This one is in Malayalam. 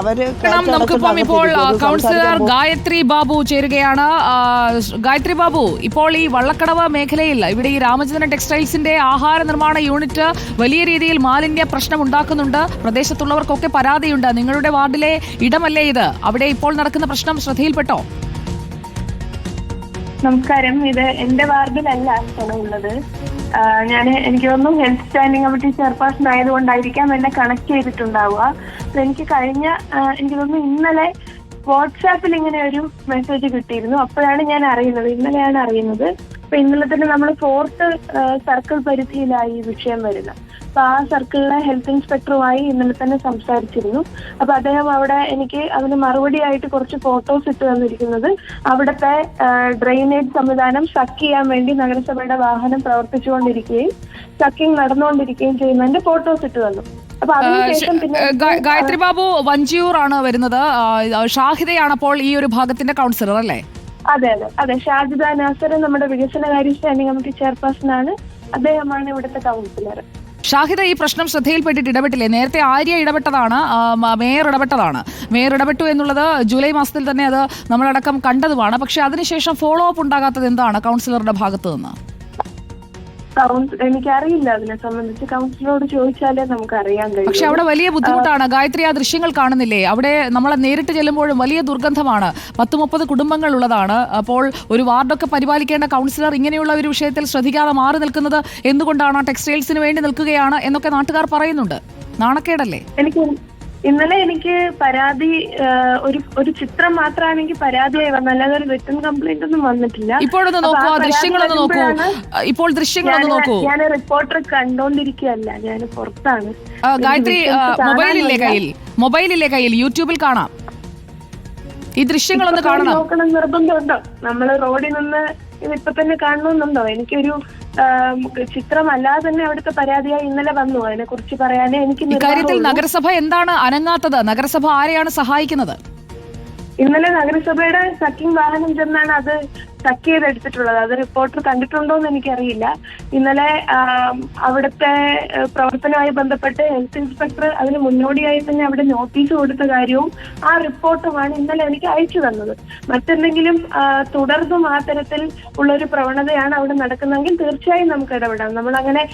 നമുക്കിപ്പം ഇപ്പോൾ കൗൺസിലർ ഗായത്രി ബാബു ചേരുകയാണ്. ഗായത്രി ബാബു, ഇപ്പോൾ ഈ വള്ളക്കടവ് മേഖലയിൽ ഇവിടെ ഈ രാമചന്ദ്രൻ ടെക്സ്റ്റൈൽസിന്റെ ആഹാര നിർമ്മാണ യൂണിറ്റ് വലിയ രീതിയിൽ മാലിന്യ പ്രശ്നം ഉണ്ടാക്കുന്നുണ്ട്. പ്രദേശത്തുള്ളവർക്കൊക്കെ പരാതിയുണ്ട്. നിങ്ങളുടെ വാർഡിലെ ഇടമല്ലേ ഇത്? അവിടെ ഇപ്പോൾ നടക്കുന്ന പ്രശ്നം ശ്രദ്ധയിൽപ്പെട്ടോ? നമസ്കാരം. ഇത് എന്റെ വാർഡിലല്ല ഉള്ളത്. എനിക്ക് തോന്നുന്നു ഹെൽത്ത് സ്റ്റാൻഡിംഗ് കമ്മിറ്റി ചെയർപേഴ്സൺ ആയതുകൊണ്ടായിരിക്കാം എന്നെ കണക്ട് ചെയ്തിട്ടുണ്ടാവുക. എനിക്ക് തോന്നുന്നു ഇന്നലെ വാട്സാപ്പിൽ ഇങ്ങനെ ഒരു മെസ്സേജ് കിട്ടിയിരുന്നു. അപ്പോഴാണ് ഞാൻ അറിയുന്നത്, ഇന്നലെയാണ് അറിയുന്നത്. അപ്പൊ ഇന്നലെ തന്നെ നമ്മൾ 4th സർക്കിൾ പരിധിയിലായി ഈ വിഷയം വരുന്നത്. അപ്പൊ ആ സർക്കിളിലെ ഹെൽത്ത് ഇൻസ്പെക്ടറുമായി ഇന്നലെ തന്നെ സംസാരിച്ചിരുന്നു. അപ്പൊ അദ്ദേഹം അവിടെ എനിക്ക് അതിന് മറുപടിയായിട്ട് കുറച്ച് ഫോട്ടോസ് ഇട്ട് തന്നിരിക്കുന്നത് അവിടുത്തെ ഡ്രെയിനേജ് സംവിധാനം സക്ക് ചെയ്യാൻ വേണ്ടി നഗരസഭയുടെ വാഹനം പ്രവർത്തിച്ചുകൊണ്ടിരിക്കുകയും സക്കിങ് നടന്നുകൊണ്ടിരിക്കുകയും ചെയ്യുന്നതിന്റെ ഫോട്ടോസ് ഇട്ട് തന്നു. അപ്പൊ അതിനുശേഷം ഗായത്രി ബാബു വഞ്ചിയൂർ ആണ് വരുന്നത്. ഷാഹിദയാണ് അപ്പോൾ ഈ ഒരു ഭാഗത്തിന്റെ കൗൺസിലർ അല്ലേ? അതെ. ഷാജിദ നാസർ നമ്മുടെ വികസനകാര്യ സ്റ്റാൻഡിംഗ് കമ്മിറ്റി ചെയർപേഴ്സൺ ആണ്. അദ്ദേഹമാണ് ഇവിടുത്തെ കൗൺസിലർ. ഷാഹിദ, ഈ പ്രശ്നം ശ്രദ്ധയിൽപ്പെട്ടിട്ട് ഇടപെട്ടില്ലേ? നേരത്തെ ആര്യ ഇടപെട്ടതാണ്, മേയർ ഇടപെട്ടതാണ്. മേയർ ഇടപെട്ടു എന്നുള്ളത് ജൂലൈ മാസത്തിൽ തന്നെ അത് നമ്മളടക്കം കണ്ടതുമാണ്. പക്ഷെ അതിനുശേഷം ഫോളോ അപ്പ് ഉണ്ടാകാത്തത് എന്താണ് കൗൺസിലറുടെ ഭാഗത്ത് നിന്ന്? എനിക്കറിയില്ല, അതിനെ സംബന്ധിച്ച് കൗൺസിലറോട് ചോദിച്ചാലേ നമുക്ക് അറിയാൻ കഴിയും. പക്ഷെ അവിടെ വലിയ ബുദ്ധിമുട്ടാണ്. ഗായത്രി, ആ ദൃശ്യങ്ങൾ കാണുന്നില്ലേ? അവിടെ നമ്മളെ നേരിട്ട് ചെല്ലുമ്പോഴും വലിയ ദുർഗന്ധമാണ്. 10-30 കുടുംബങ്ങൾ ഉള്ളതാണ്. അപ്പോൾ ഒരു വാർഡൊക്കെ പരിപാലിക്കേണ്ട കൗൺസിലർ ഇങ്ങനെയുള്ള ഒരു വിഷയത്തിൽ ശ്രദ്ധിക്കാതെ മാറി നിൽക്കുന്നത് എന്തുകൊണ്ടാണ്? ടെക്സ്റ്റൈൽസിന് വേണ്ടി നിൽക്കുകയാണ് എന്നൊക്കെ നാട്ടുകാർ പറയുന്നുണ്ട്. നാണക്കേടല്ലേ? ഇന്നലെ എനിക്ക് പരാതി ഒരു ചിത്രം മാത്രമാണ് എനിക്ക് പരാതിയായി വന്നത്, അല്ലാതെ ഒരു റിട്ടൺ കംപ്ലൈന്റ് ഒന്നും വന്നിട്ടില്ല. ഇപ്പോഴൊന്ന് നോക്കൂ, ദൃശ്യങ്ങളൊന്ന് നോക്കൂ. ഇപ്പോൾ ദൃശ്യങ്ങളൊന്ന് നോക്കൂ. ഞാൻ റിപ്പോർട്ടർ കണ്ടോണ്ടിരിക്കുകയല്ല, ഞാൻ പുറത്താണ്. ഗായത്രി, മൊബൈലില്ലേ കയ്യിൽ? യൂട്യൂബിൽ കാണാം. ഈ ദൃശ്യങ്ങളൊന്ന് കാണണം. നോക്കണം നിർബന്ധമുണ്ടോ? നമ്മള് റോഡിൽ നിന്ന് ഇതിപ്പോ തന്നെ കാണണമെന്നുണ്ടോ? എനിക്കൊരു ചിത്രമല്ലാതെ തന്നെ അവിടുത്തെ പരാതിയായി ഇന്നലെ വന്നു. അതിനെ കുറിച്ച് പറയാനേ എനിക്ക്. ഇക്കാര്യത്തിൽ നഗരസഭ എന്താണ് അനങ്ങാത്തത്? നഗരസഭ ആരെയാണ് സഹായിക്കുന്നത്? ഇന്നലെ നഗരസഭയുടെ സക്കിംഗ് വാഹനം ചെന്നാണ് അത് സക്ക് ചെയ്തെടുത്തിട്ടുള്ളത്. അത് റിപ്പോർട്ടർ കണ്ടിട്ടുണ്ടോ എന്ന് എനിക്കറിയില്ല. ഇന്നലെ അവിടുത്തെ പ്രവർത്തനവുമായി ബന്ധപ്പെട്ട് ഹെൽത്ത് ഇൻസ്പെക്ടർ അതിന് മുന്നോടിയായി തന്നെ അവിടെ നോട്ടീസ് കൊടുത്ത കാര്യവും ആ റിപ്പോർട്ടുമാണ് ഇന്നലെ എനിക്ക് അയച്ചു തന്നത്. മറ്റെന്തെങ്കിലും തുടർന്നും ആ തരത്തിൽ ഉള്ളൊരു പ്രവണതയാണ് അവിടെ നടക്കുന്നതെങ്കിൽ തീർച്ചയായും നമുക്ക് ഇടപെടാം. നമ്മൾ അങ്ങനെ